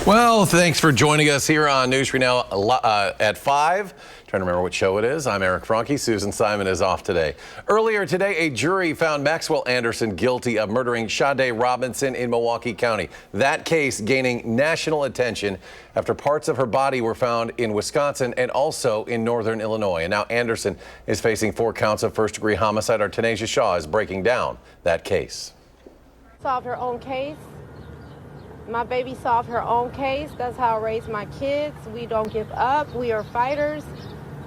Well, thanks for joining us here on News 3 Now at 5. Trying to remember what show it is. I'm Eric Franke. Susan Simon is off today. Earlier today, a jury found Maxwell Anderson guilty of murdering Sade Robinson in Milwaukee County. That case gaining national attention after parts of her body were found in Wisconsin and also in northern Illinois. And now Anderson is facing 4 counts of first-degree homicide. Our Tanisha Shaw is breaking down that case. Solved her own case. My baby solved her own case. That's how I raise my kids. We don't give up. We are fighters.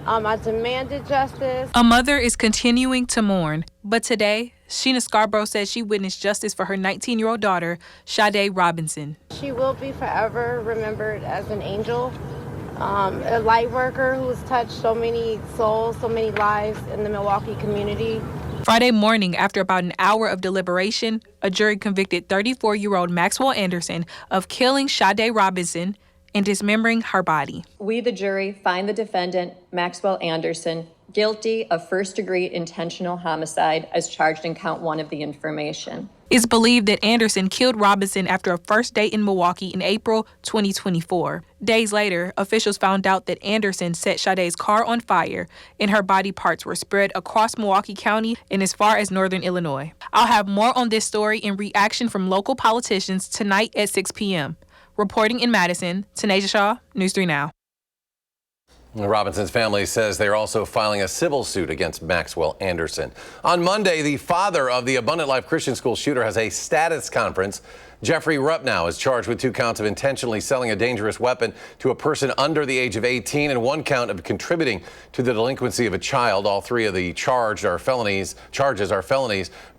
I demanded justice. A mother is continuing to mourn, but today, Sheena Scarborough says she witnessed justice for her 19-year-old daughter, Sade Robinson. She will be forever remembered as an angel, a light worker who has touched so many souls, so many lives in the Milwaukee community. Friday morning, after about an hour of deliberation, a jury convicted 34-year-old Maxwell Anderson of killing Sade Robinson and dismembering her body. We, the jury, find the defendant, Maxwell Anderson, guilty of first-degree intentional homicide as charged in count 1 of the information. It's believed that Anderson killed Robinson after a first date in Milwaukee in April 2024. Days later, officials found out that Anderson set Sade's car on fire and her body parts were spread across Milwaukee County and as far as northern Illinois. I'll have more on this story and reaction from local politicians tonight at 6 p.m. Reporting in Madison, Tanisha Shaw, News 3 Now. Robinson's family says they're also filing a civil suit against Maxwell Anderson. On Monday, the father of the Abundant Life Christian School shooter has a status conference. Jeffrey Ruppnow is charged with 2 counts of intentionally selling a dangerous weapon to a person under the age of 18 and 1 count of contributing to the delinquency of a child. All 3 of the charges are felonies.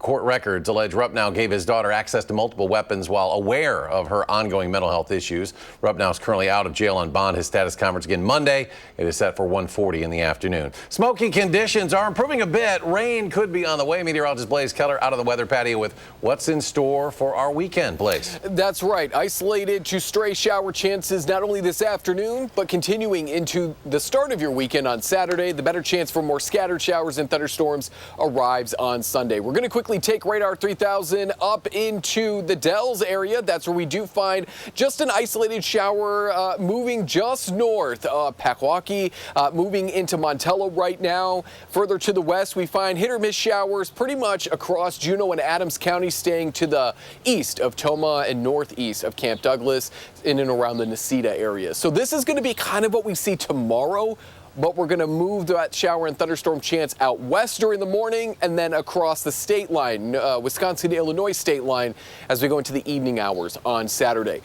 Court records allege Ruppnow gave his daughter access to multiple weapons while aware of her ongoing mental health issues. Ruppnow is currently out of jail on bond. His status conference again Monday. It is set for 1:40 in the afternoon. Smoky conditions are improving a bit. Rain could be on the way. Meteorologist Blaze Keller out of the weather patio with what's in store for our weekend. Blaze. That's right. Isolated to stray shower chances not only this afternoon, but continuing into the start of your weekend on Saturday. The better chance for more scattered showers and thunderstorms arrives on Sunday. We're going to quickly take radar 3000 up into the Dells area. That's where we do find just an isolated shower moving just north. Packwaukee moving into Montello right now. Further to the west, we find hit or miss showers pretty much across Juneau and Adams County, staying to the east of Tomah and northeast of Camp Douglas, in and around the Necedah area. So this is going to be kind of what we see tomorrow, but we're going to move that shower and thunderstorm chance out west during the morning and then across the state line, Wisconsin-Illinois state line, as we go into the evening hours on Saturday.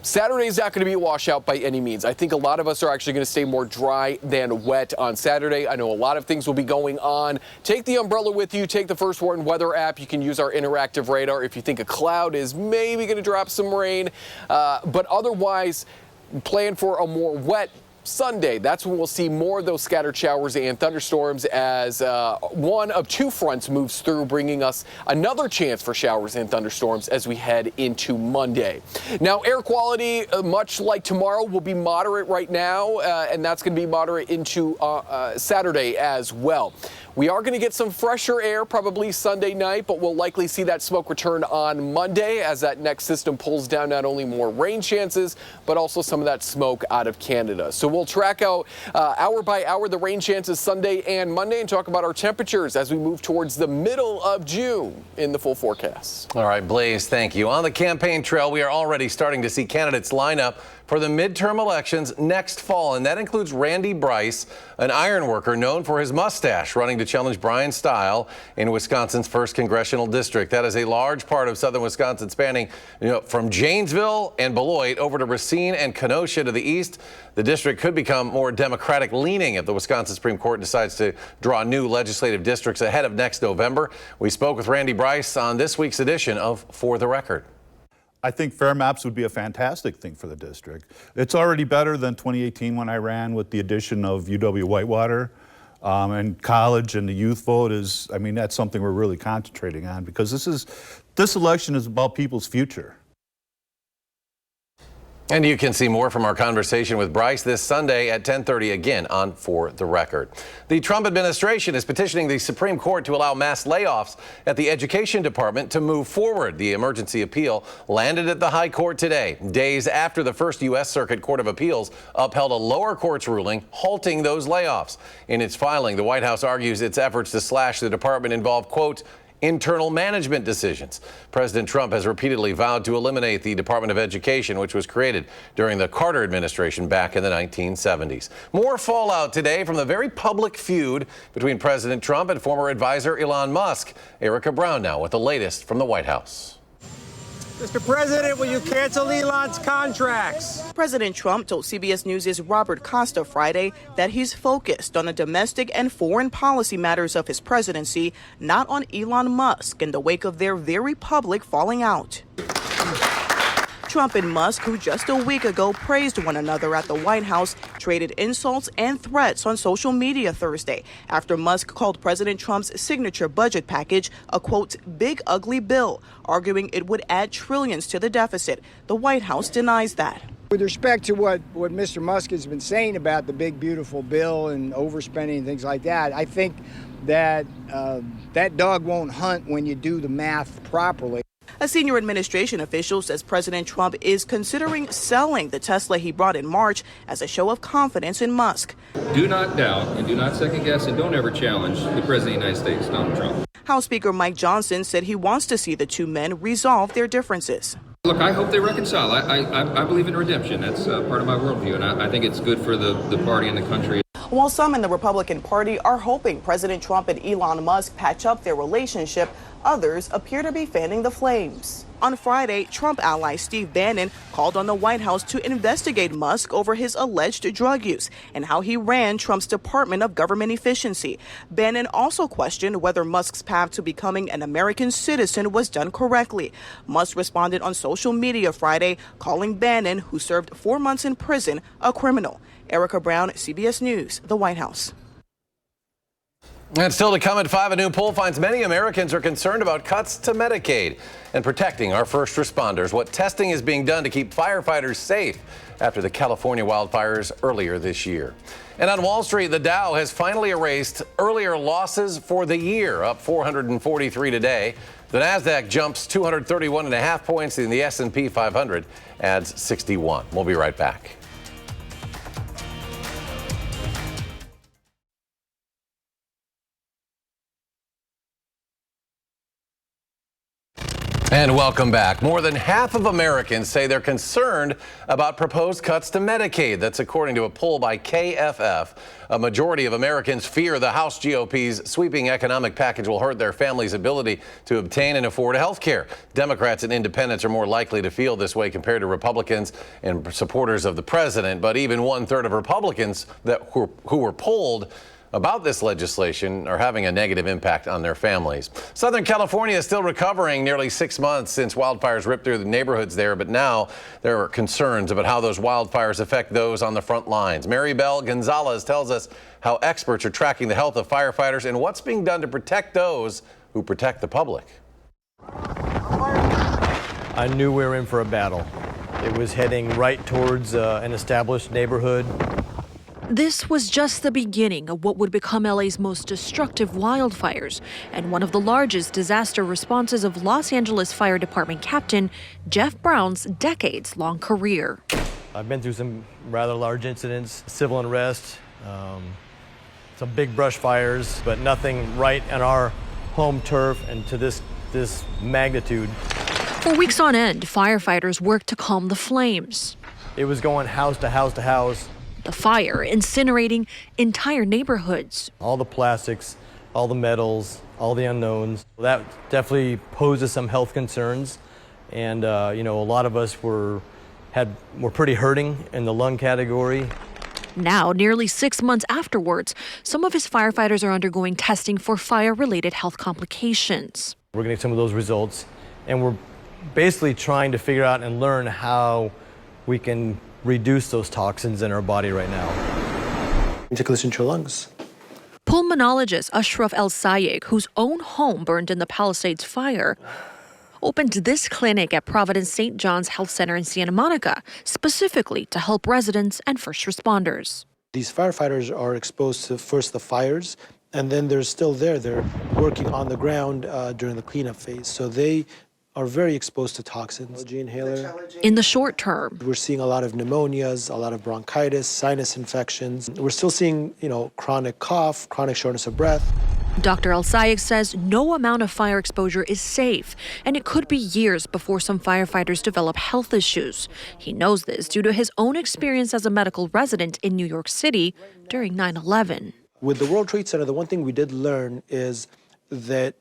Saturday is not going to be a washout by any means. I think a lot of us are actually going to stay more dry than wet on Saturday. I know a lot of things will be going on. Take the umbrella with you. Take the First Warn Weather app. You can use our interactive radar if you think a cloud is maybe going to drop some rain. But otherwise, plan for a more wet Sunday. That's when we'll see more of those scattered showers and thunderstorms as one of 2 fronts moves through, bringing us another chance for showers and thunderstorms as we head into Monday. Now, air quality, much like tomorrow, will be moderate right now, and that's going to be moderate into Saturday as well. We are going to get some fresher air probably Sunday night, but we'll likely see that smoke return on Monday as that next system pulls down not only more rain chances, but also some of that smoke out of Canada. So we'll track out hour by hour the rain chances Sunday and Monday and talk about our temperatures as we move towards the middle of June in the full forecast. All right, Blaze, thank you. On the campaign trail, we are already starting to see candidates line up for the midterm elections next fall, and that includes Randy Bryce, an iron worker known for his mustache, running to challenge Brian Stile in Wisconsin's 1st Congressional District. That is a large part of southern Wisconsin, spanning from Janesville and Beloit over to Racine and Kenosha to the east. The district could become more Democratic leaning if the Wisconsin Supreme Court decides to draw new legislative districts ahead of next November. We spoke with Randy Bryce on this week's edition of For the Record. I think fair maps would be a fantastic thing for the district. It's already better than 2018 when I ran with the addition of UW-Whitewater. And college and the youth vote is, that's something we're really concentrating on because this election is about people's future. And you can see more from our conversation with Bryce this Sunday at 10:30 again on For the Record. The Trump administration is petitioning the Supreme Court to allow mass layoffs at the Education Department to move forward. The emergency appeal landed at the High Court today, days after the First U.S. Circuit Court of Appeals upheld a lower court's ruling halting those layoffs. In its filing, the White House argues its efforts to slash the department involve, quote, internal management decisions. President Trump has repeatedly vowed to eliminate the Department of Education, which was created during the Carter administration back in the 1970s. More fallout today from the very public feud between President Trump and former advisor Elon Musk. Erica Brown now with the latest from the White House. Mr. President, will you cancel Elon's contracts? President Trump told CBS News' Robert Costa Friday that he's focused on the domestic and foreign policy matters of his presidency, not on Elon Musk in the wake of their very public falling out. Trump and Musk, who just a week ago praised one another at the White House, traded insults and threats on social media Thursday after Musk called President Trump's signature budget package a, quote, big ugly bill, arguing it would add trillions to the deficit. The White House denies that. With respect to what Mr. Musk has been saying about the big, beautiful bill and overspending and things like that, I think that that dog won't hunt when you do the math properly. A senior administration official says President Trump is considering selling the Tesla he bought in March as a show of confidence in Musk. Do not doubt and do not second guess and don't ever challenge the President of the United States, Donald Trump. House Speaker Mike Johnson said he wants to see the two men resolve their differences. Look, I hope they reconcile. I believe in redemption. That's part of my worldview, and I think it's good for the party and the country. While some in the Republican Party are hoping President Trump and Elon Musk patch up their relationship, others appear to be fanning the flames. On Friday, Trump ally Steve Bannon called on the White House to investigate Musk over his alleged drug use and how he ran Trump's Department of Government Efficiency. Bannon also questioned whether Musk's path to becoming an American citizen was done correctly. Musk responded on social media Friday, calling Bannon, who served 4 months in prison, a criminal. Erica Brown, CBS News, the White House. And still to come at 5, a new poll finds many Americans are concerned about cuts to Medicaid and protecting our first responders. What testing is being done to keep firefighters safe after the California wildfires earlier this year. And on Wall Street, the Dow has finally erased earlier losses for the year, up 443 today. The Nasdaq jumps 231.5 points, and the S&P 500 adds 61. We'll be right back. And welcome back. More than half of Americans say they're concerned about proposed cuts to Medicaid. That's according to a poll by KFF. A majority of Americans fear the House GOP's sweeping economic package will hurt their families' ability to obtain and afford health care. Democrats and independents are more likely to feel this way compared to Republicans and supporters of the president. But even 1/3 of Republicans who were polled about this legislation are having a negative impact on their families. Southern California is still recovering nearly 6 months since wildfires ripped through the neighborhoods there, but now there are concerns about how those wildfires affect those on the front lines. Mary Bell Gonzalez tells us how experts are tracking the health of firefighters and what's being done to protect those who protect the public. I knew we were in for a battle. It was heading right towards an established neighborhood. This was just the beginning of what would become LA's most destructive wildfires and one of the largest disaster responses of Los Angeles Fire Department Captain Jeff Brown's decades-long career. I've been through some rather large incidents, civil unrest, some big brush fires, but nothing right on our home turf and to this magnitude. For weeks on end, firefighters worked to calm the flames. It was going house to house to house. The fire incinerating entire neighborhoods. All the plastics, all the metals, all the unknowns. That definitely poses some health concerns. And, a lot of us were pretty hurting in the lung category. Now, nearly 6 months afterwards, some of his firefighters are undergoing testing for fire-related health complications. We're getting some of those results, and we're basically trying to figure out and learn how we can reduce those toxins in our body right now. You take a listen to your lungs. Pulmonologist Ashraf El Sayegh, whose own home burned in the Palisades fire, opened this clinic at Providence St. John's Health Center in Santa Monica, specifically to help residents and first responders. These firefighters are exposed to first the fires, and then they're still there. They're working on the ground during the cleanup phase. So they are very exposed to toxins. Inhaler. In the short term, We're seeing a lot of pneumonias, a lot of bronchitis, sinus infections. We're still seeing, chronic cough, chronic shortness of breath. Dr. El-Sayed says no amount of fire exposure is safe, and it could be years before some firefighters develop health issues. He knows this due to his own experience as a medical resident in New York City during 9/11. With the World Trade Center, the one thing we did learn is that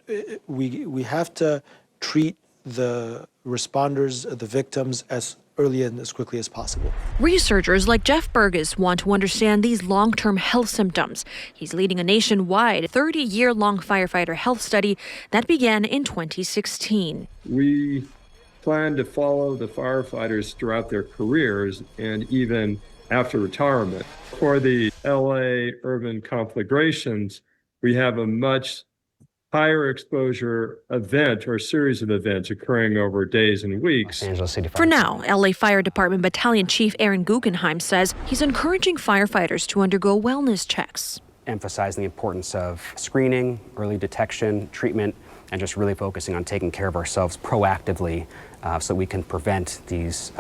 we have to treat the responders, the victims, as early and as quickly as possible. Researchers like Jeff Burgess want to understand these long-term health symptoms. He's leading a nationwide 30-year-long firefighter health study that began in 2016. We plan to follow the firefighters throughout their careers and even after retirement. For the LA urban conflagrations, we have a much higher exposure event or series of events occurring over days and weeks. For now, LA Fire Department Battalion Chief Aaron Guggenheim says he's encouraging firefighters to undergo wellness checks. Emphasizing the importance of screening, early detection, treatment, and just really focusing on taking care of ourselves proactively so we can prevent these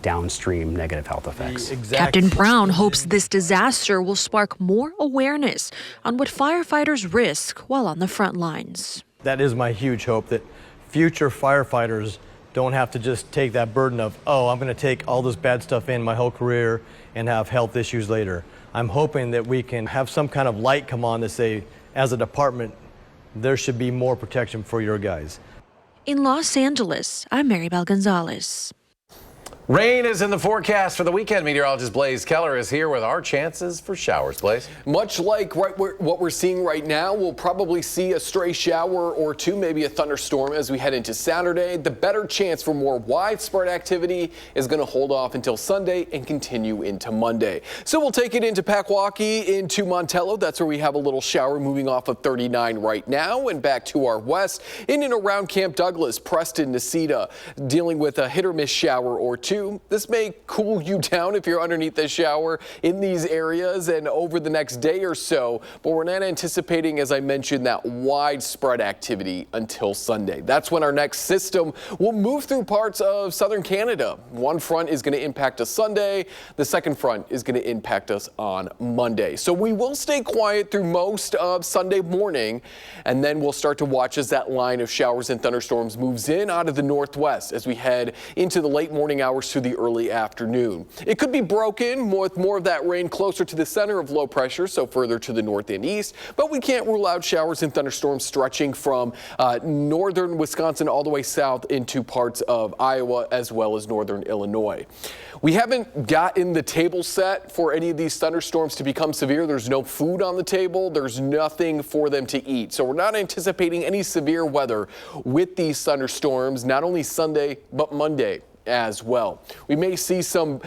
downstream negative health effects. Captain Brown hopes this disaster will spark more awareness on what firefighters risk while on the front lines. That is my huge hope, that future firefighters don't have to just take that burden of, I'm going to take all this bad stuff in my whole career and have health issues later. I'm hoping that we can have some kind of light come on to say, as a department, there should be more protection for your guys. In Los Angeles, I'm Maribel Gonzalez. Rain is in the forecast for the weekend. Meteorologist Blaze Keller is here with our chances for showers. Blaze? Much like what we're seeing right now, we'll probably see a stray shower or two, maybe a thunderstorm as we head into Saturday. The better chance for more widespread activity is going to hold off until Sunday and continue into Monday. So we'll take it into Packwaukee, into Montello. That's where we have a little shower moving off of 39 right now, and back to our west in and around Camp Douglas, Preston, Necedah, dealing with a hit or miss shower or two. This may cool you down if you're underneath the shower in these areas and over the next day or so, but we're not anticipating, as I mentioned, that widespread activity until Sunday. That's when our next system will move through parts of southern Canada. One front is going to impact us Sunday. The second front is going to impact us on Monday. So we will stay quiet through most of Sunday morning, and then we'll start to watch as that line of showers and thunderstorms moves in out of the northwest as we head into the late morning hours to the early afternoon. It could be broken with more of that rain closer to the center of low pressure, so further to the north and east, but we can't rule out showers and thunderstorms stretching from northern Wisconsin all the way south into parts of Iowa as well as northern Illinois. We haven't gotten the table set for any of these thunderstorms to become severe. There's no food on the table. There's nothing for them to eat. So we're not anticipating any severe weather with these thunderstorms, not only Sunday, but Monday as well. We may see some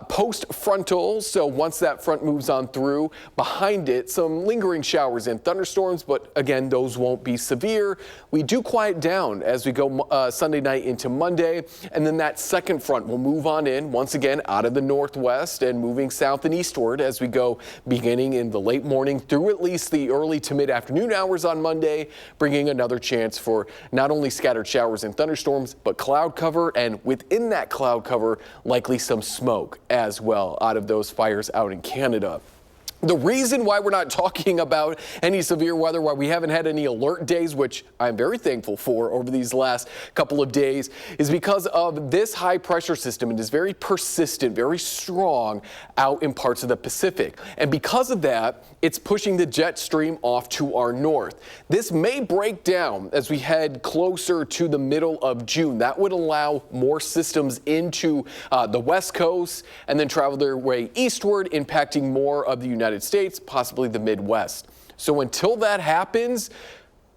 post-frontal, so once that front moves on through, behind it, some lingering showers and thunderstorms, but again, those won't be severe. We do quiet down as we go Sunday night into Monday, and then that second front will move on in, once again, out of the northwest and moving south and eastward as we go beginning in the late morning through at least the early to mid-afternoon hours on Monday, bringing another chance for not only scattered showers and thunderstorms, but cloud cover, and within that cloud cover, likely some smoke as well out of those fires out in Canada. The reason why we're not talking about any severe weather, why we haven't had any alert days, which I'm very thankful for over these last couple of days, is because of this high pressure system. It is very persistent, very strong out in parts of the Pacific. And because of that, it's pushing the jet stream off to our north. This may break down as we head closer to the middle of June. That would allow more systems into the West Coast and then travel their way eastward, impacting more of the United States, possibly the Midwest. So until that happens,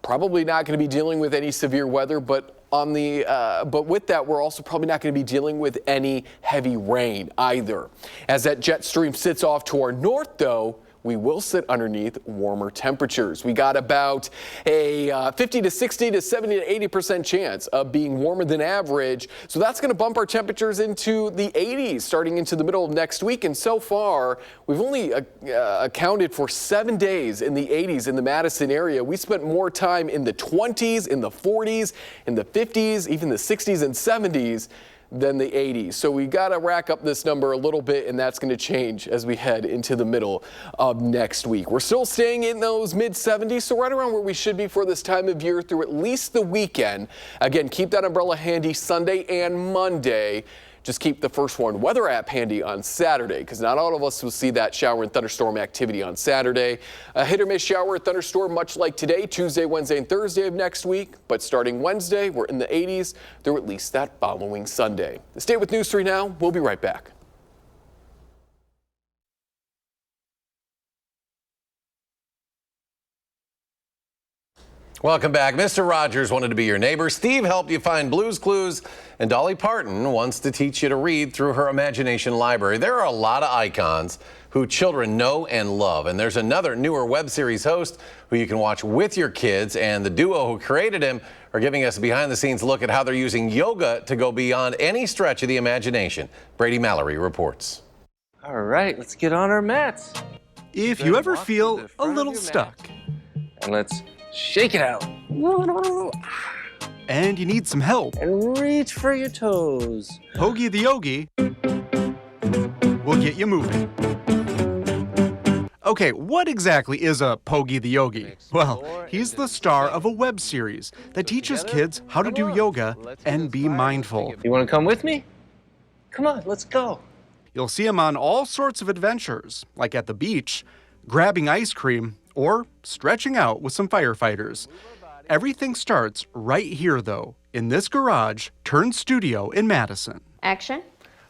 probably not going to be dealing with any severe weather, but with that, we're also probably not going to be dealing with any heavy rain either. As that jet stream sits off to our north, though, we will sit underneath warmer temperatures. We got about a 50 to 60 to 70 to 80% chance of being warmer than average. So that's going to bump our temperatures into the 80s starting into the middle of next week. And so far, we've only accounted for 7 days in the 80s in the Madison area. We spent more time in the 20s, in the 40s, in the 50s, even the 60s and 70s than the 80s. So we got to rack up this number a little bit, and that's going to change as we head into the middle of next week. We're still staying in those mid 70s, so right around where we should be for this time of year through at least the weekend. Again, keep that umbrella handy Sunday and Monday. Just keep the First Warn weather app handy on Saturday, because not all of us will see that shower and thunderstorm activity on Saturday. A hit or miss shower or thunderstorm, much like today, Tuesday, Wednesday, and Thursday of next week. But starting Wednesday, we're in the 80s through at least that following Sunday. Stay with News 3 now. We'll be right back. Welcome back. Mr. Rogers wanted to be your neighbor. Steve helped you find Blue's Clues. And Dolly Parton wants to teach you to read through her imagination library. There are a lot of icons who children know and love. And there's another newer web series host who you can watch with your kids. And the duo who created him are giving us a behind-the-scenes look at how they're using yoga to go beyond any stretch of the imagination. Brady Mallory reports. All right, let's get on our mats. If you ever feel a little stuck, and let's shake it out. And you need some help. And reach for your toes. Pogi the Yogi will get you moving. Okay, what exactly is a Pogi the Yogi? Well, he's the star of a web series that teaches kids how to do yoga and be mindful. You want to come with me? Come on, let's go. You'll see him on all sorts of adventures, like at the beach, grabbing ice cream, or stretching out with some firefighters. Everything starts right here, though, in this garage turned studio in Madison. Action.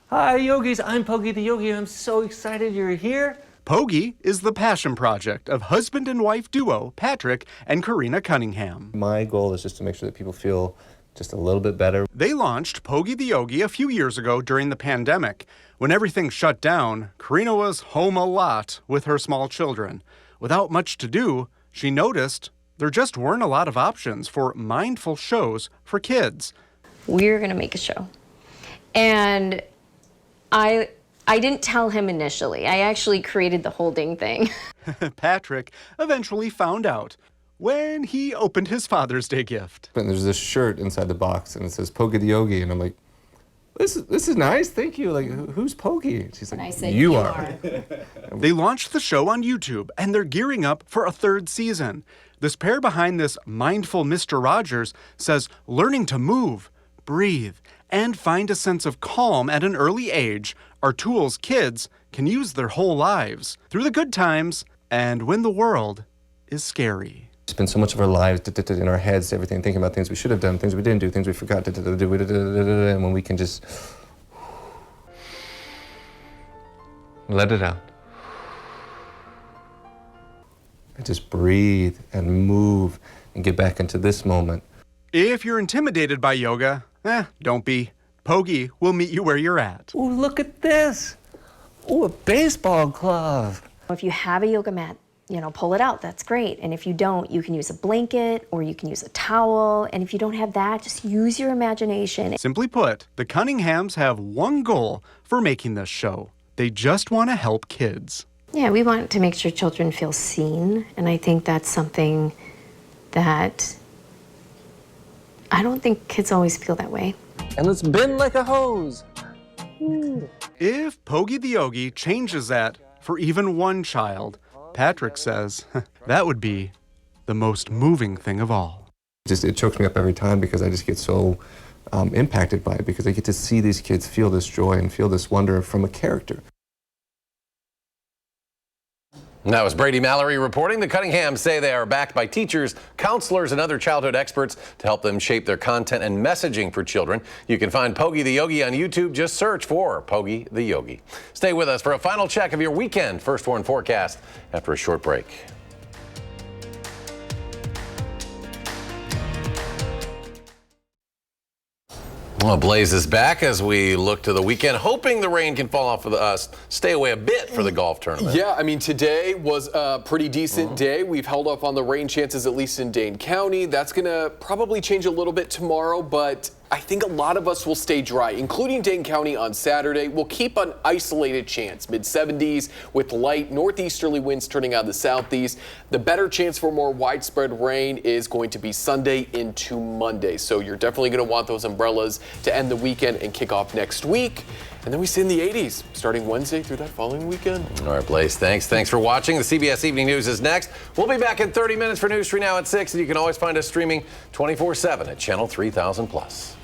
Hi, yogis. I'm Pogi the Yogi. I'm so excited you're here. Pogi is the passion project of husband and wife duo Patrick and Karina Cunningham. My goal is just to make sure that people feel just a little bit better. They launched Pogi the Yogi a few years ago during the pandemic. When everything shut down, Karina was home a lot with her small children. Without much to do, she noticed there just weren't a lot of options for mindful shows for kids. We're going to make a show. And I didn't tell him initially. I actually created the whole dang thing. Patrick eventually found out when he opened his Father's Day gift. And there's this shirt inside the box, and it says Pogi the Yogi, and I'm like, this is nice, thank you. Like, who's Pogi? She's like, I said, you are. They launched the show on YouTube, and they're gearing up for a third season. This pair behind this mindful Mr. Rogers says learning to move, breathe, and find a sense of calm at an early age are tools kids can use their whole lives, through the good times and when the world is scary. Spend so much of our lives in our heads, everything, thinking about things we should have done, things we didn't do, things we forgot to do, and when we can just let it out. And just breathe and move and get back into this moment. If you're intimidated by yoga, don't be. Pogi will meet you where you're at. Ooh, look at this. Ooh, a baseball glove. If you have a yoga mat, pull it out, that's great. And if you don't, you can use a blanket or you can use a towel. And if you don't have that, just use your imagination. Simply put, the Cunninghams have one goal for making this show. They just want to help kids. Yeah, we want to make sure children feel seen. And I think that's something that I don't think kids always feel that way. And let's bend like a hose. Ooh. If Pogi the Yogi changes that for even one child, Patrick says that would be the most moving thing of all. It chokes me up every time because I just get so impacted by it, because I get to see these kids feel this joy and feel this wonder from a character. That was Brady Mallory reporting. The Cunninghams say they are backed by teachers, counselors, and other childhood experts to help them shape their content and messaging for children. You can find Pogi the Yogi on YouTube. Just search for Pogi the Yogi. Stay with us for a final check of your weekend First Warn forecast after a short break. Well, Blaze is back as we look to the weekend, hoping the rain can fall off of us, stay away a bit for the golf tournament. Yeah, I mean, today was a pretty decent day. We've held up on the rain chances, at least in Dane County. That's going to probably change a little bit tomorrow, but I think a lot of us will stay dry, including Dane County on Saturday. We'll keep an isolated chance, mid-70s with light northeasterly winds turning out of the southeast. The better chance for more widespread rain is going to be Sunday into Monday. So you're definitely going to want those umbrellas to end the weekend and kick off next week. And then we see in the 80s starting Wednesday through that following weekend. All right, Blaze, thanks. Thanks for watching. The CBS Evening News is next. We'll be back in 30 minutes for News 3 Now at 6, and you can always find us streaming 24/7 at Channel 3000+.